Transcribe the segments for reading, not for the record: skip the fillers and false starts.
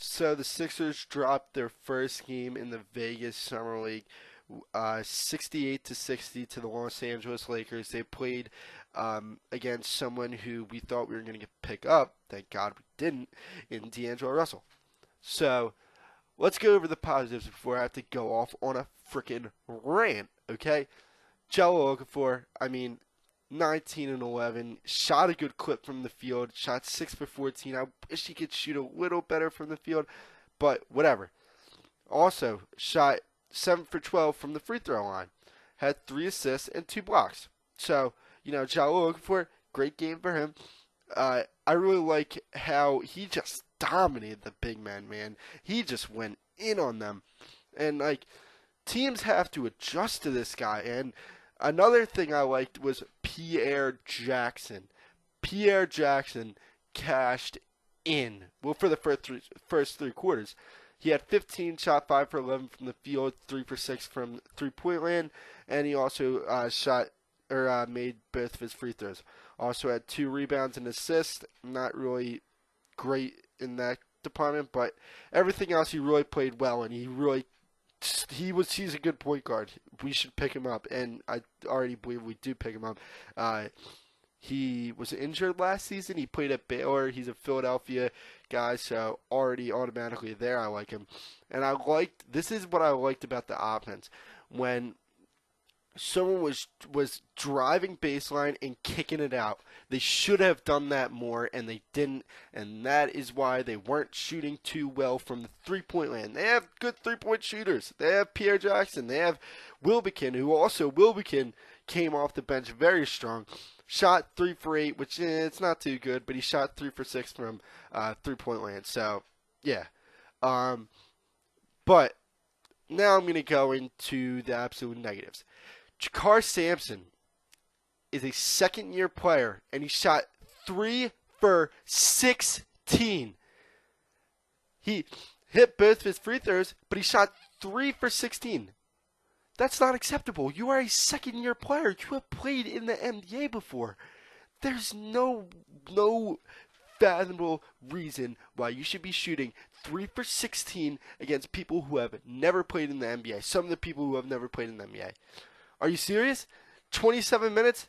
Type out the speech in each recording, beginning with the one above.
So the Sixers dropped their first game in the Vegas Summer League, 68 to 60 to the Los Angeles Lakers. They played against someone who we thought we were going to pick up. Thank God we didn't. In D'Angelo Russell. So let's go over the positives before I have to go off on a freaking rant. Okay, Jello Okafor. I mean, 19 and 11, shot a good clip from the field, shot 6 for 14. I wish he could shoot a little better from the field, but whatever. Also, shot 7 for 12 from the free throw line, had 3 assists and 2 blocks. So, Jalil Okafor, great game for him. I really like how he just dominated the big man, man. He just went in on them. And, teams have to adjust to this guy, and another thing I liked was Pierre Jackson. Pierre Jackson cashed in. Well, for the first three quarters. He had 15, shot 5 for 11 from the field, 3 for 6 from three-point land, and he also made both of his free throws. Also had 2 rebounds and assists. Not really great in that department, but everything else he really played well, and he's a good point guard. We should pick him up, and I already believe we do pick him up. He was injured last season. He played at Baylor. He's a Philadelphia guy, so already automatically there I like him. And this is what I liked about the offense. When someone was driving baseline and kicking it out. They should have done that more, and they didn't, and that is why they weren't shooting too well from the three-point land. They have good three-point shooters. They have Pierre Jackson. They have Wilbekin, Wilbekin came off the bench very strong. Shot 3 for 8, which it's not too good, but he shot 3 for 6 from three-point land. So, yeah. But now I'm going to go into the absolute negatives. Jakar Sampson is a second-year player, and he shot 3 for 16. He hit both of his free throws, but he shot 3 for 16. That's not acceptable. You are a second-year player. You have played in the NBA before. There's no fathomable reason why you should be shooting 3 for 16 against people who have never played in the NBA. Some of the people who have never played in the NBA. Are you serious? 27 minutes?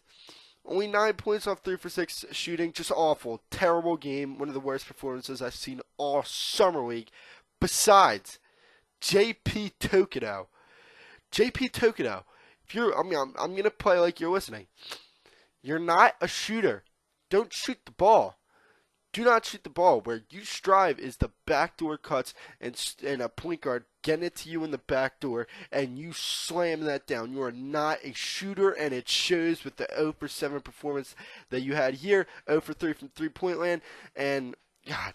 Only 9 points off 3 for 6 shooting. Just awful. Terrible game. One of the worst performances I've seen all summer league. Besides, JP Tokido. I'm going to play like you're listening. You're not a shooter. Don't shoot the ball. Do not shoot the ball. Where you strive is the backdoor cuts and a point guard getting it to you in the backdoor, and you slam that down. You are not a shooter, and it shows with the 0 for 7 performance that you had here. 0 for 3 from three-point land, and God,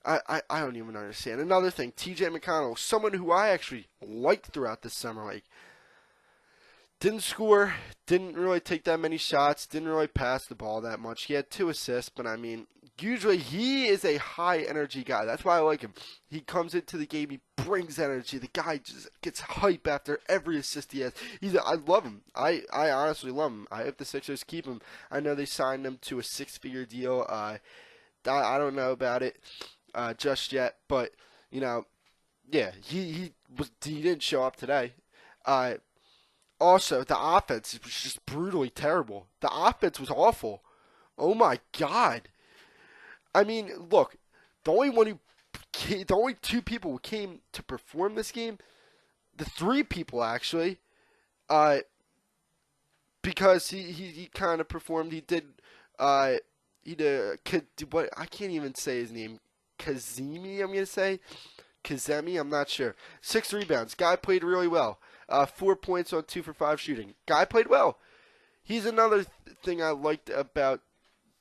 I don't even understand. Another thing, TJ McConnell, someone who I actually liked throughout this summer league. Didn't score, didn't really take that many shots, didn't really pass the ball that much. He had 2 assists, but I mean, usually he is a high energy guy. That's why I like him. He comes into the game, he brings energy. The guy just gets hype after every assist he has. I love him. I honestly love him. I hope the Sixers keep him. I know they signed him to a 6-figure deal. I don't know about it just yet, but yeah, he didn't show up today. Also, the offense was just brutally terrible. The offense was awful. Oh my God. I mean, look, the only 2 people who came to perform this game, the 3 people actually, because he kind of performed. He did what I can't even say his name. Kazemi, I'm gonna say. Kazemi, I'm not sure. 6 rebounds. Guy played really well. 4 points on 2 for 5 shooting. Guy played well. He's another thing I liked about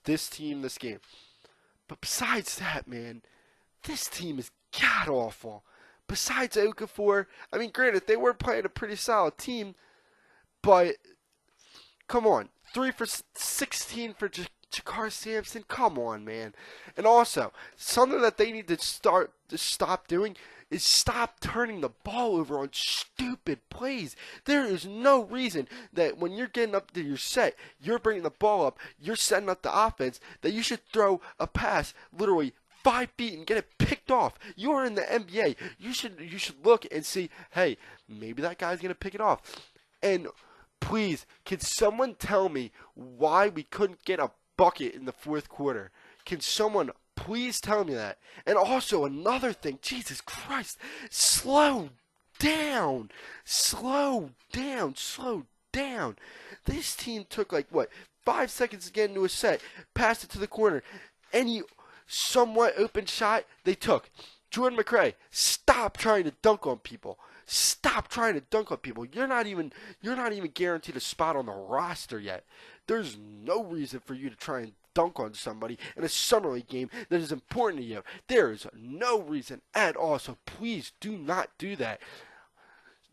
this team, this game. But besides that, man, this team is god-awful. Besides Okafor, I mean, granted, they were playing a pretty solid team, but come on. 3 for 16 for Jakar Sampson? Come on, man. And also, something that they need to stop doing is stop turning the ball over on stupid plays. There is no reason that when you're getting up to your set, you're bringing the ball up, you're setting up the offense, that you should throw a pass literally 5 feet and get it picked off. You're in the NBA. You should look and see, hey, maybe that guy's gonna pick it off. And please, can someone tell me why we couldn't get a bucket in the fourth quarter? Can someone please tell me that? And also another thing, Jesus Christ, slow down. Slow down. Slow down. This team took like what, 5 seconds to get into a set, passed it to the corner. Any somewhat open shot they took. Jordan McRae, stop trying to dunk on people. Stop trying to dunk on people. You're not even guaranteed a spot on the roster yet. There's no reason for you to try and dunk on somebody in a summer league game that is important to you. There is no reason at all. So please do not do that.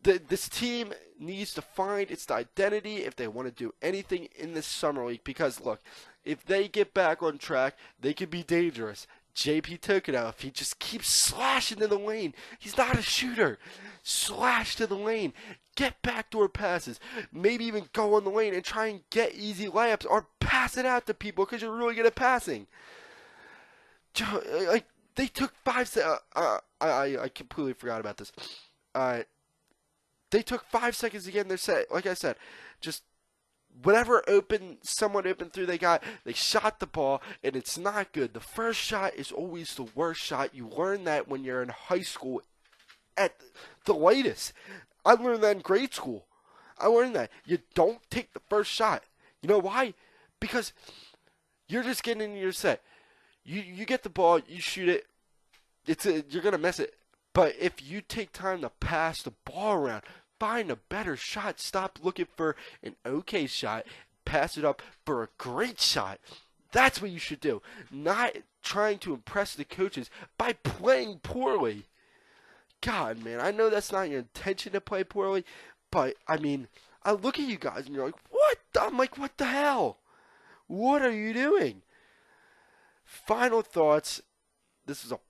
This team needs to find its identity if they want to do anything in this summer league. Because look, if they get back on track, they could be dangerous. JP Tokoto, if he just keeps slashing to the lane, he's not a shooter. Slash to the lane, get backdoor passes, maybe even go on the lane and try and get easy layups or pass it out to people because you're really good at passing. Like they took 5 seconds. I completely forgot about this. They took 5 seconds to get in their set. Like I said, just whatever someone open through they got, they shot the ball, and it's not good. The first shot is always the worst shot. You learn that when you're in high school at the latest. I learned that in grade school. I learned that. You don't take the first shot. You know why? Because you're just getting into your set. You get the ball, you shoot it, you're going to miss it. But if you take time to pass the ball around, find a better shot. Stop looking for an okay shot. Pass it up for a great shot. That's what you should do. Not trying to impress the coaches by playing poorly. God, man, I know that's not your intention to play poorly, but, I mean, I look at you guys and you're like, what? I'm like, what the hell? What are you doing? Final thoughts. This was a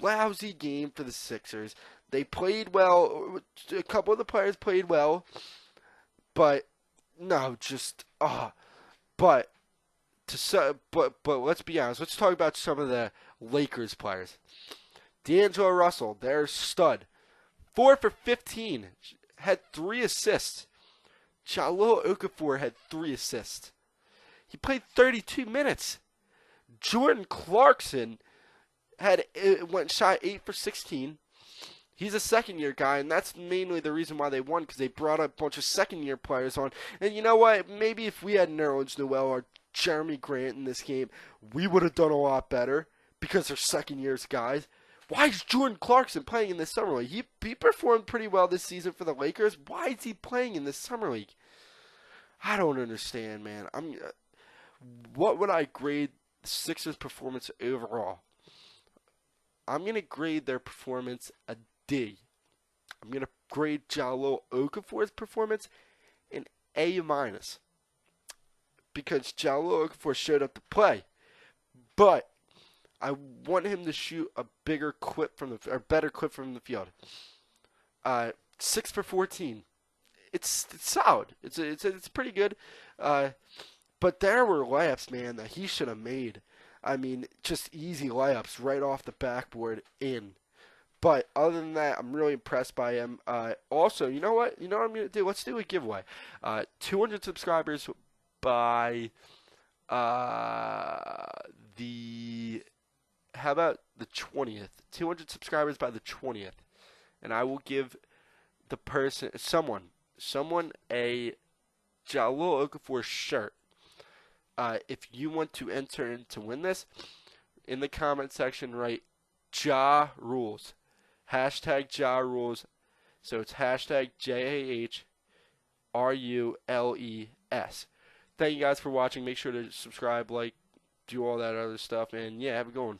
lousy game for the Sixers. They played well. A couple of the players played well, but no, but let's be honest. Let's talk about some of the Lakers players. D'Angelo Russell, their stud, 4 for 15, had 3 assists. Jahlil Okafor had 3 assists. He played 32 minutes. Jordan Clarkson shot 8 for 16. He's a second-year guy, and that's mainly the reason why they won, because they brought a bunch of second-year players on. And you know what? Maybe if we had Nerlens Noel or Jeremy Grant in this game, we would have done a lot better, because they're second-year guys. Why is Jordan Clarkson playing in this summer league? He performed pretty well this season for the Lakers. Why is he playing in this summer league? I don't understand, man. What would I grade the Sixers' performance overall? I'm going to grade their performance a D. I'm going to grade Jahlil Okafor's performance an A-, because Jahlil Okafor showed up to play. But I want him to shoot a better clip from the field. 6 for 14. It's solid. It's pretty good. But there were layups, man, that he should have made. I mean, just easy layups right off the backboard in. But other than that, I'm really impressed by him. Also, you know what? You know what I'm going to do? Let's do a giveaway. 200 subscribers by how about the 20th? 200 subscribers by the 20th. And I will give the person, someone a Jahlil Okafor shirt. If you want to enter in to win this, in the comment section, write Ja Rules. Hashtag Ja Rules. So it's hashtag JAHRULES. Thank you guys for watching. Make sure to subscribe, like, do all that other stuff. And yeah, have a good one.